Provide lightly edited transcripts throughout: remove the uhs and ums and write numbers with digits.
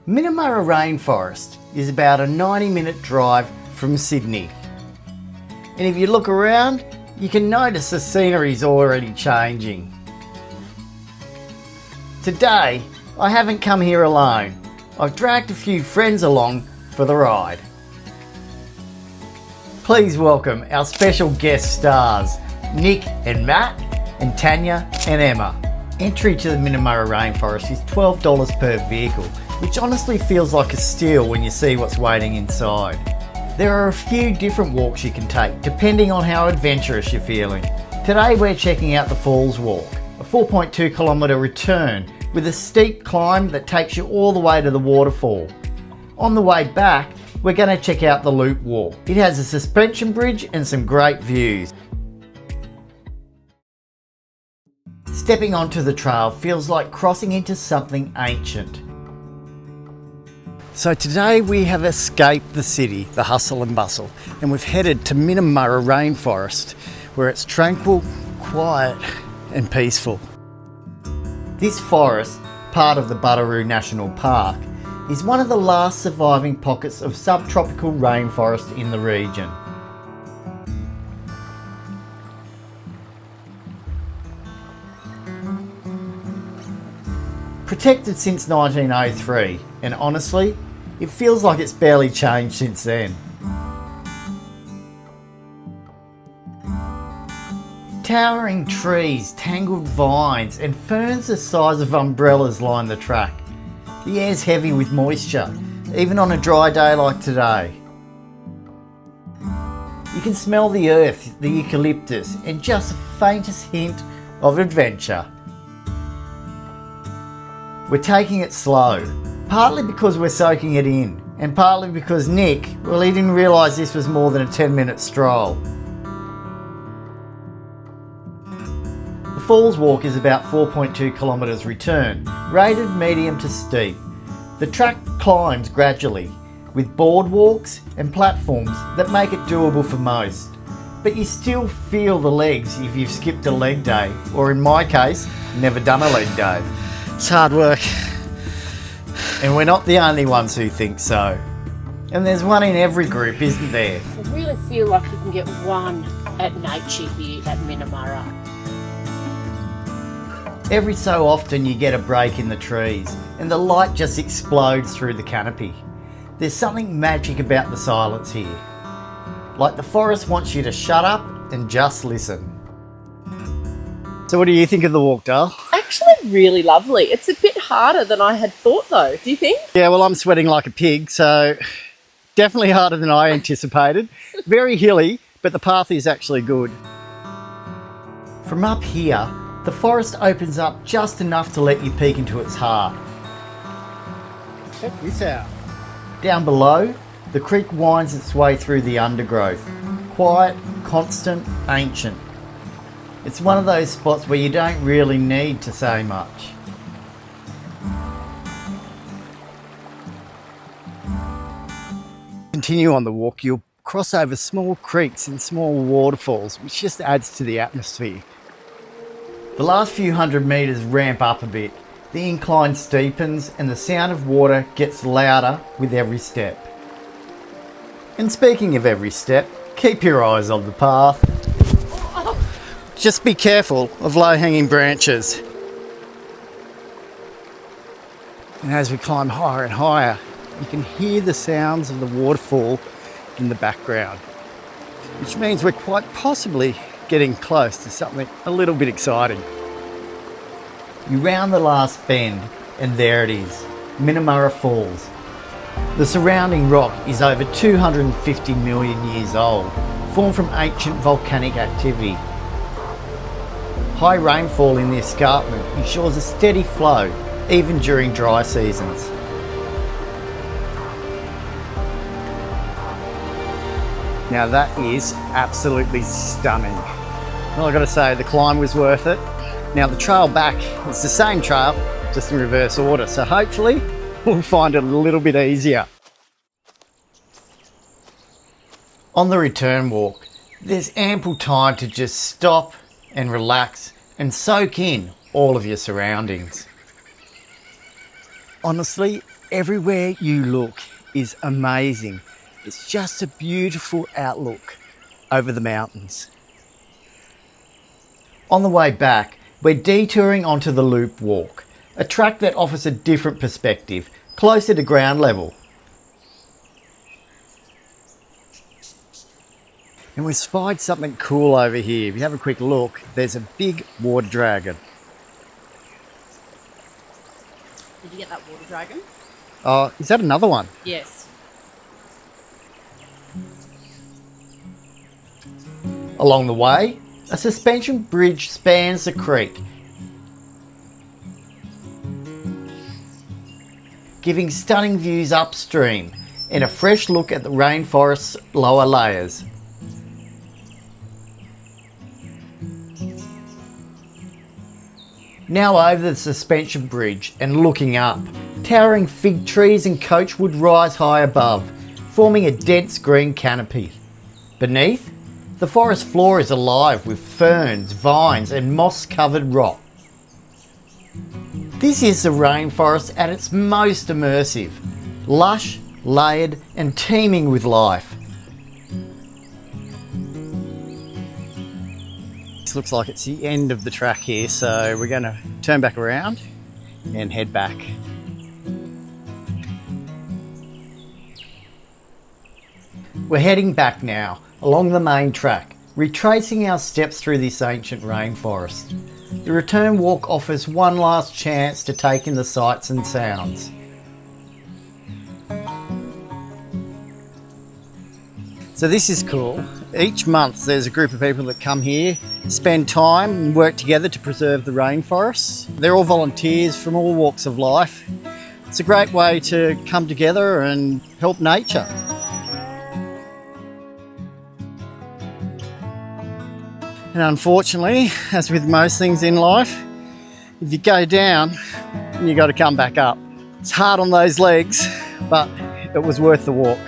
Minnamurra Rainforest is about a 90-minute drive from Sydney. And if you look around, you can notice the scenery is already changing. Today, I haven't come here alone. I've dragged a few friends along for the ride. Please welcome our special guest stars, Nick and Matt, and Tanya and Emma. Entry to the Minnamurra Rainforest is $12 per vehicle, which honestly feels like a steal when you see what's waiting inside. There are a few different walks you can take depending on how adventurous you're feeling. Today we're checking out the Falls Walk, a 4.2 kilometre return with a steep climb that takes you all the way to the waterfall. On the way back, we're going to check out the Loop Walk. It has a suspension bridge and some great views. Stepping onto the trail feels like crossing into something ancient. So today we have escaped the city, the hustle and bustle, and we've headed to Minnamurra Rainforest, where it's tranquil, quiet and peaceful. This forest, part of the Budderoo National Park, is one of the last surviving pockets of subtropical rainforest in the region. Protected since 1903, and honestly, it feels like it's barely changed since then. Towering trees, tangled vines, and ferns the size of umbrellas line the track. The air's heavy with moisture, even on a dry day like today. You can smell the earth, the eucalyptus, and just the faintest hint of adventure. We're taking it slow, partly because we're soaking it in, and partly because Nick, well, he didn't realise this was more than a 10-minute stroll. The Falls Walk is about 4.2 kilometres return, rated medium to steep. The track climbs gradually, with boardwalks and platforms that make it doable for most. But you still feel the legs if you've skipped a leg day, or in my case, never done a leg day. It's hard work. And we're not the only ones who think so. And there's one in every group, isn't there? I really feel like you can get one at nature here at Minnamurra. Every so often you get a break in the trees and the light just explodes through the canopy. There's something magic about the silence here. Like the forest wants you to shut up and just listen. So what do you think of the walk, Dale? Actually really lovely. It's a bit harder than I had thought though, do you think? Yeah, well, I'm sweating like a pig, so definitely harder than I anticipated. Very hilly, but the path is actually good. From up here, the forest opens up just enough to let you peek into its heart. Check this out. Down below, the creek winds its way through the undergrowth. Quiet, constant, ancient. It's one of those spots where you don't really need to say much. Continue on the walk, you'll cross over small creeks and small waterfalls, which just adds to the atmosphere. The last few hundred metres ramp up a bit. The incline steepens and the sound of water gets louder with every step. And speaking of every step, keep your eyes on the path. Just be careful of low-hanging branches. And as we climb higher and higher, you can hear the sounds of the waterfall in the background, which means we're quite possibly getting close to something a little bit exciting. You round the last bend and there it is, Minnamurra Falls. The surrounding rock is over 250 million years old, formed from ancient volcanic activity. High rainfall in the escarpment ensures a steady flow, even during dry seasons. Now that is absolutely stunning. Well, I've got to say, the climb was worth it. Now the trail back is the same trail, just in reverse order, so hopefully we'll find it a little bit easier. On the return walk, there's ample time to just stop and relax and soak in all of your surroundings. Honestly, Everywhere you look is amazing. It's just a beautiful outlook over the mountains. On the way back, we're detouring onto the Loop Walk, a track that offers a different perspective, closer to ground level. And we've spied something cool over here. If you have a quick look, there's a big water dragon. Did you get that water dragon? Oh, is that another one? Yes. Along the way, a suspension bridge spans the creek, giving stunning views upstream and a fresh look at the rainforest's lower layers. Now over the suspension bridge and looking up, towering fig trees and coach wood rise high above, forming a dense green canopy. Beneath, the forest floor is alive with ferns, vines and moss-covered rock. This is the rainforest at its most immersive, lush, layered and teeming with life. This looks like it's the end of the track here, so we're going to turn back around and head back. We're heading back now along the main track, retracing our steps through this ancient rainforest. The return walk offers one last chance to take in the sights and sounds. So this is cool. Each month there's a group of people that come here, spend time and work together to preserve the rainforests. They're all volunteers from all walks of life. It's a great way to come together and help nature. And unfortunately, as with most things in life, if you go down, you got to come back up. It's hard on those legs, but it was worth the walk.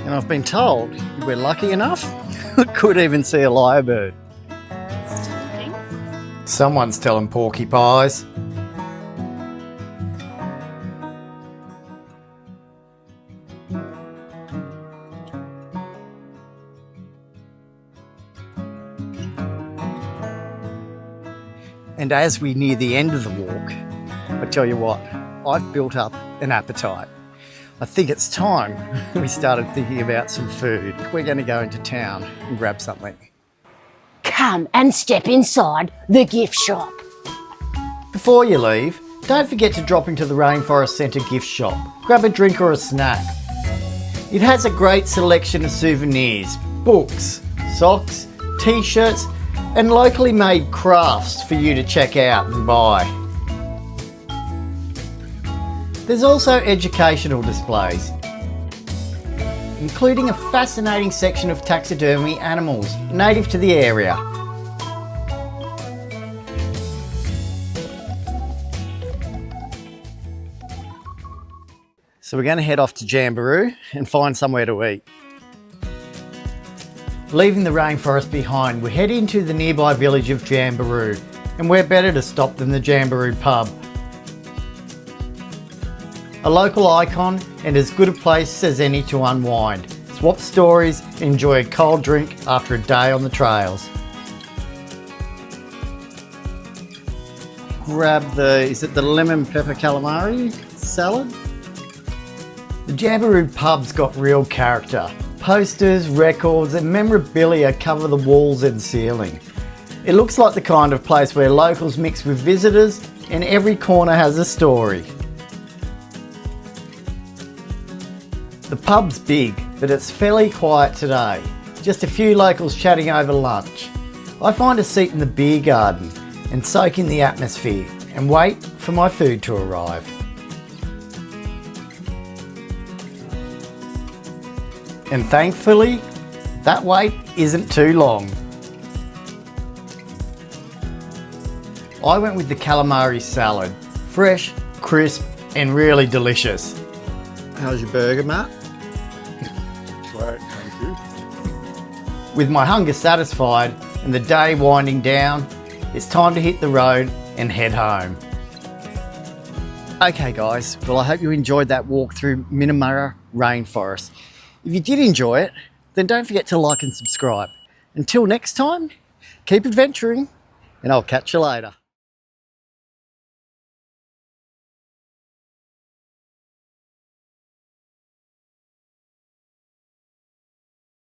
And I've been told, if we're lucky enough, we could even see a lyrebird. Stinking. Someone's telling porcupines. And as we near the end of the walk, I tell you what, I've built up an appetite. I think it's time we started thinking about some food. We're going to go into town and grab something. Come and step inside the gift shop. Before you leave, don't forget to drop into the Rainforest Centre gift shop. Grab a drink or a snack. It has a great selection of souvenirs, books, socks, t-shirts and locally made crafts for you to check out and buy. There's also educational displays, including a fascinating section of taxidermy animals native to the area. So we're going to head off to Jamberoo and find somewhere to eat. Leaving the rainforest behind, we head into the nearby village of Jamberoo, and where better to stop than the Jamberoo Pub. A local icon and as good a place as any to unwind, swap stories, enjoy a cold drink after a day on the trails. Grab is it the lemon pepper calamari salad? The Jamberoo Pub's got real character. Posters, records and memorabilia cover the walls and ceiling. It looks like the kind of place where locals mix with visitors and every corner has a story. The pub's big, but it's fairly quiet today. Just a few locals chatting over lunch. I find a seat in the beer garden and soak in the atmosphere and wait for my food to arrive. And thankfully, that wait isn't too long. I went with the calamari salad. Fresh, crisp and really delicious. How's your burger, Matt? Great, thank you. With my hunger satisfied and the day winding down, it's time to hit the road and head home. Okay guys, well I hope you enjoyed that walk through Minnamurra Rainforest. If you did enjoy it, then don't forget to like and subscribe. Until next time, keep adventuring and I'll catch you later.